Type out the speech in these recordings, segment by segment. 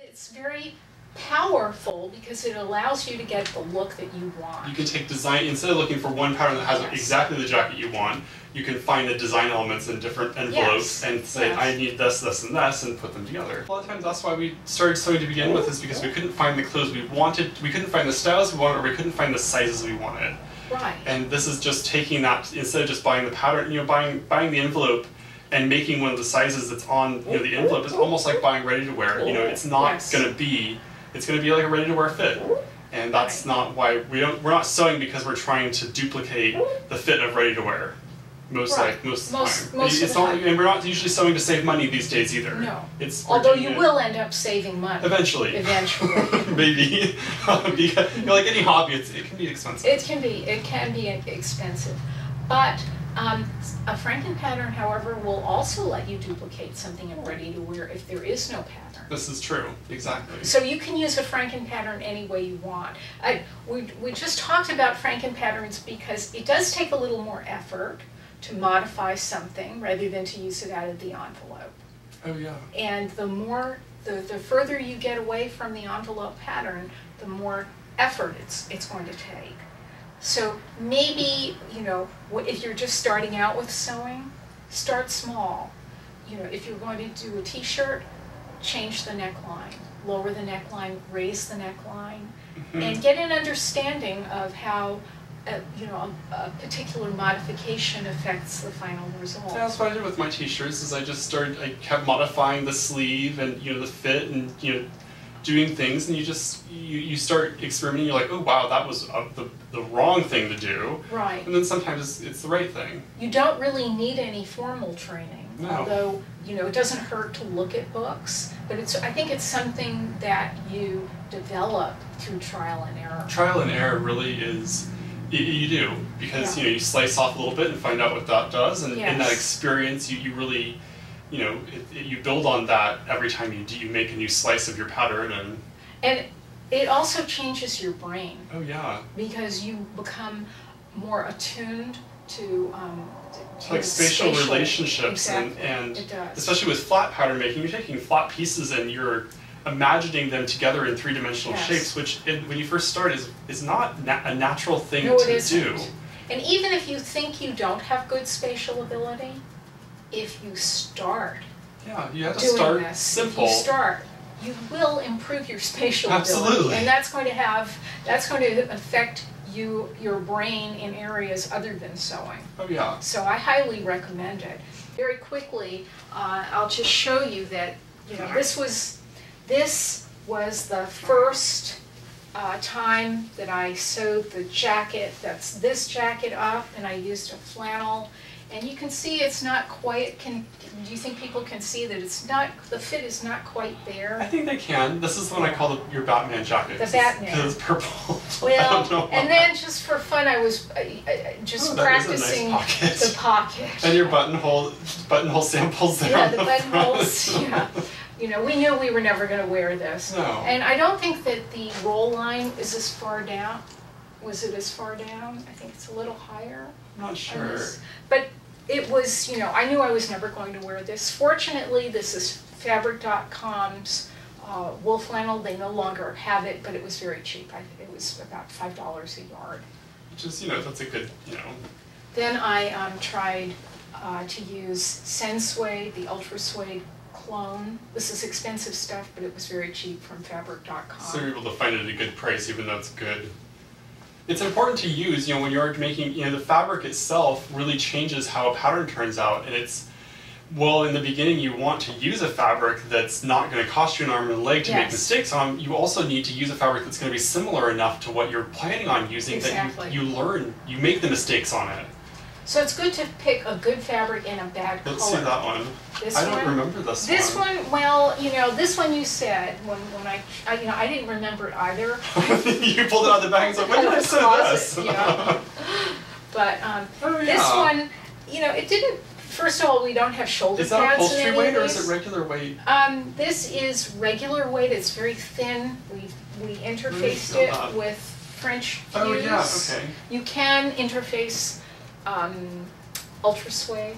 It's very powerful because it allows you to get the look that you want. You can take design, instead of looking for one pattern that has exactly the jacket you want, you can find the design elements in different envelopes and say, I need this, this, and this, and put them together. A lot of times that's why we started sewing to begin with, is because we couldn't find the clothes we wanted, we couldn't find the styles we wanted, or we couldn't find the sizes we wanted. Right. And this is just taking that, instead of just buying the pattern, you know, buying the envelope and making one of the sizes that's on, you know, the envelope is almost like buying ready to wear. You know, it's not going to be, it's going to be like a ready to wear fit. And that's not why we're not sewing because we're trying to duplicate the fit of ready to wear. Most of the time. And we're not usually sewing to save money these days either. No. Although you will end up saving money. Eventually. Maybe. Because, you know, like any hobby, it can be expensive. It can be expensive. But a Franken pattern, however, will also let you duplicate something in ready to wear if there is no pattern. This is true, exactly. So you can use a Franken pattern any way you want. We just talked about Franken patterns because it does take a little more effort to modify something rather than to use it out of the envelope. Oh yeah. And the further you get away from the envelope pattern, the more effort it's going to take. So maybe, you know, if you're just starting out with sewing, start small. You know, if you're going to do a t-shirt, change the neckline, lower the neckline, raise the neckline, and get an understanding of how you know, a particular modification affects the final result. Yeah, that's what I did with my t-shirts, is I kept modifying the sleeve and, you know, the fit and, you know, doing things, and you start experimenting. You're like, oh wow, that was the wrong thing to do. Right. And then sometimes it's the right thing. You don't really need any formal training, although, you know, it doesn't hurt to look at books. But I think it's something that you develop through trial and error. Trial and error really is. You do, because you know, you slice off a little bit and find out what that does, and in that experience you really, you know, you build on that every time you make a new slice of your pattern. And it also changes your brain. Oh yeah. Because you become more attuned to like spatial relationships. Exactly. And it does. Especially with flat pattern making, you're taking flat pieces and you're imagining them together in three-dimensional shapes, which when you first start is not a natural thing to do. And even if you think you don't have good spatial ability, if you start you have to start simple. If you start, you will improve your spatial ability. And that's going to affect your brain in areas other than sewing. Oh yeah. So I highly recommend it. Very quickly, I'll just show you that, you know, this was the first time that I sewed the jacket. That's this jacket up, and I used a flannel. And you can see it's not quite, do you think people can see that it's not, the fit is not quite there? I think they can. This is the one I call your Batman jacket. The Batman. Because it's purple. Well, and then just for fun, I was just practicing the pocket. And your buttonhole samples there. Yeah, the buttonholes, yeah. You know, we knew we were never going to wear this. No. And I don't think that the roll line is as far down. Was it as far down? I think it's a little higher. I'm not sure. But it was, you know, I knew I was never going to wear this. Fortunately, this is Fabric.com's wool flannel. They no longer have it, but it was very cheap. It was about $5 a yard. Which is, you know, that's a good, you know. Then I tried to use Sen Suede, the Ultra Suede clone. This is expensive stuff, but it was very cheap from Fabric.com. So you're able to find it at a good price, even though it's good. It's important to use, you know, when you're making, you know, the fabric itself really changes how a pattern turns out, and it's, well, in the beginning you want to use a fabric that's not going to cost you an arm and a leg to make mistakes on. You also need to use a fabric that's going to be similar enough to what you're planning on using that you learn, you make the mistakes on it. So it's good to pick a good fabric and a bad color. Let's see that one. I don't remember this one. This one, well, you know, this one you said when I you know, I didn't remember it either. You pulled it out of the bag and said, when did I say this? Yeah. But this one, you know, it didn't. First of all, we don't have shoulder pads. Is that upholstery weight or is it regular weight? This is regular weight. It's very thin. We interfaced it with French fuse. Oh yeah, okay. You can interface Ultra Suede.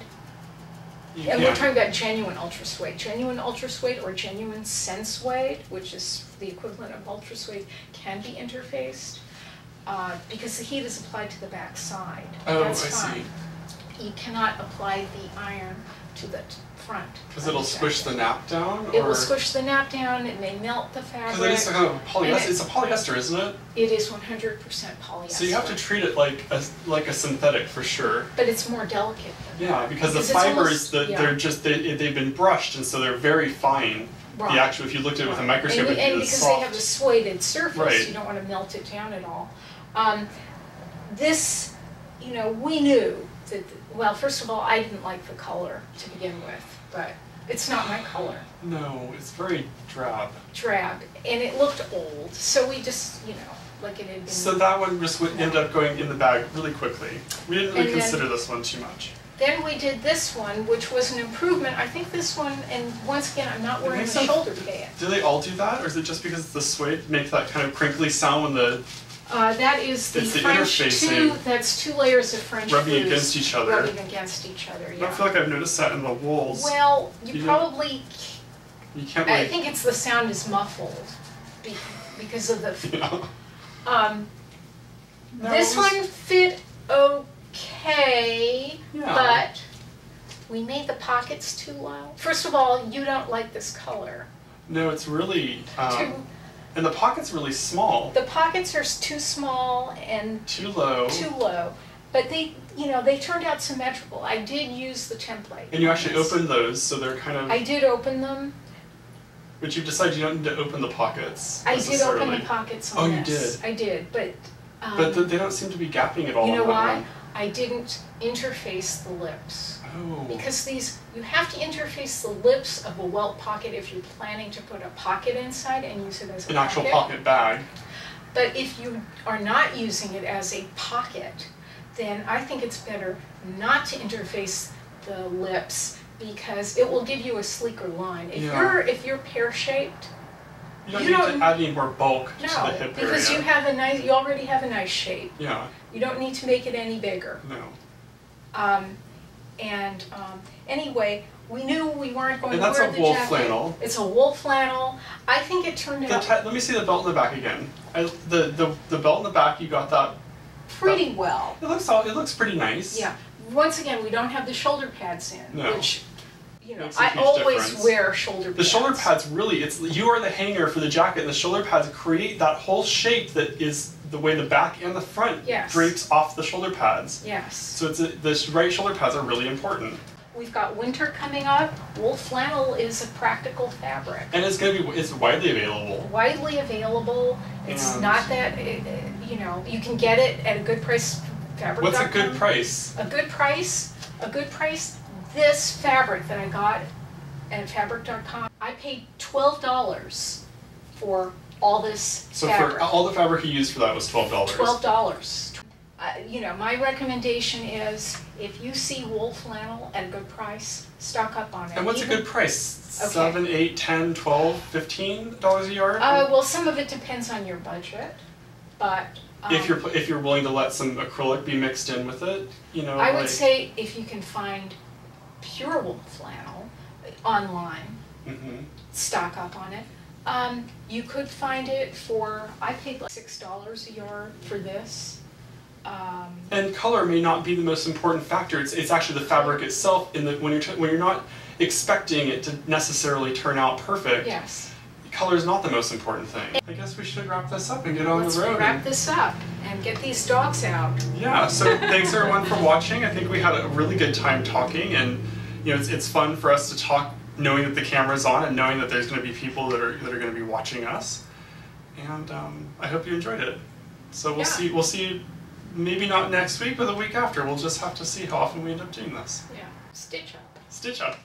And we're talking about genuine ultra suede. Genuine ultra suede or genuine sense suede, which is the equivalent of ultra suede, can be interfaced because the heat is applied to the back side. Oh, That's I fine. See. You cannot apply the iron to the front. Because it'll squish the nap down? It will squish the nap down, it may melt the fabric. Because it is kind of polyester. It's a polyester, isn't it? It is 100% polyester. So you have to treat it like a synthetic for sure. But it's more delicate than that. Because the fibers, they've been brushed, and so they're very fine. Right. The actual, if you looked at it with a microscope, it'd be and because soft. they have a sueded surface, right. You don't want to melt it down at all. This, we knew that, well, first of all, I didn't like the color to begin with, but it's not my color. No, it's very drab. Drab, and it looked old, so we just, like it had been... So that one just would end up going in the bag really quickly. We didn't really consider this one too much. Then we did this one, which was an improvement. I think this one, and once again, I'm not wearing a shoulder pad. Do they all do that, or is it just because it's the suede make that kind of crinkly sound when the... that is the French that's 2 layers of French rubbing against each other. Rubbing against each other, yeah. I don't feel like I've noticed that in the wools. Well, you probably... You can't I think it's the sound is muffled because of the... Yeah. This one fit okay, but we made the pockets too low. First of all, you don't like this color. No, it's really... and the pocket's really small. The pockets are too small and too low. But they turned out symmetrical. I did use the template. And you actually opened those, so they're kind of... I did open them. But you've decided you don't need to open the pockets. I did open the pockets on this. Oh, you did? I did, but... but they don't seem to be gapping at all. You know why? I didn't interface the lips. Oh. Because you have to interface the lips of a welt pocket if you're planning to put a pocket inside and use it as a pocket. An actual pocket bag. But if you are not using it as a pocket, then I think it's better not to interface the lips because it will give you a sleeker line. If you're pear-shaped, you don't need to add any more bulk to the hip area. Because you already have a nice shape. Yeah. You don't need to make it any bigger. No. Anyway, we knew we weren't going to wear the jacket. And that's a wool flannel. It's a wool flannel. I think it turned out... Let me see the belt in the back again. The belt in the back, you got that... Pretty well. It looks pretty nice. Yeah. Once again, we don't have the shoulder pads in, which... I always wear shoulder pads. The shoulder pads really, you are the hanger for the jacket, and the shoulder pads create that whole shape that is the way the back and the front drapes off the shoulder pads. Yes. So the right shoulder pads are really important. We've got winter coming up. Wool flannel is a practical fabric. And it's widely available. Widely available. It's not that, you can get it at a good price. Fabric.com. What's a good price? A good price. This fabric that I got at Fabric.com, I paid $12 for all this fabric. So for all the fabric you used for that was $12? $12. My recommendation is if you see wool flannel at a good price, stock up on it. And what's a good price? $7, $8, $10, $12, $15 a yard? Well, some of it depends on your budget, but... if you're willing to let some acrylic be mixed in with it, I would say if you can find pure wool flannel online, stock up on it. You could find it for, I paid like $6 a yard for this. And color may not be the most important factor. It's actually the fabric itself. When you're not expecting it to necessarily turn out perfect. Yes. Color is not the most important thing. I guess we should wrap this up and get on the road. Let's wrap this up and get these dogs out. Yeah. So thanks everyone for watching. I think we had a really good time talking, and it's fun for us to talk, knowing that the camera's on and knowing that there's going to be people that are going to be watching us. And I hope you enjoyed it. So we'll see. We'll see. Maybe not next week, but the week after. We'll just have to see how often we end up doing this. Yeah. Stitch up. Stitch up.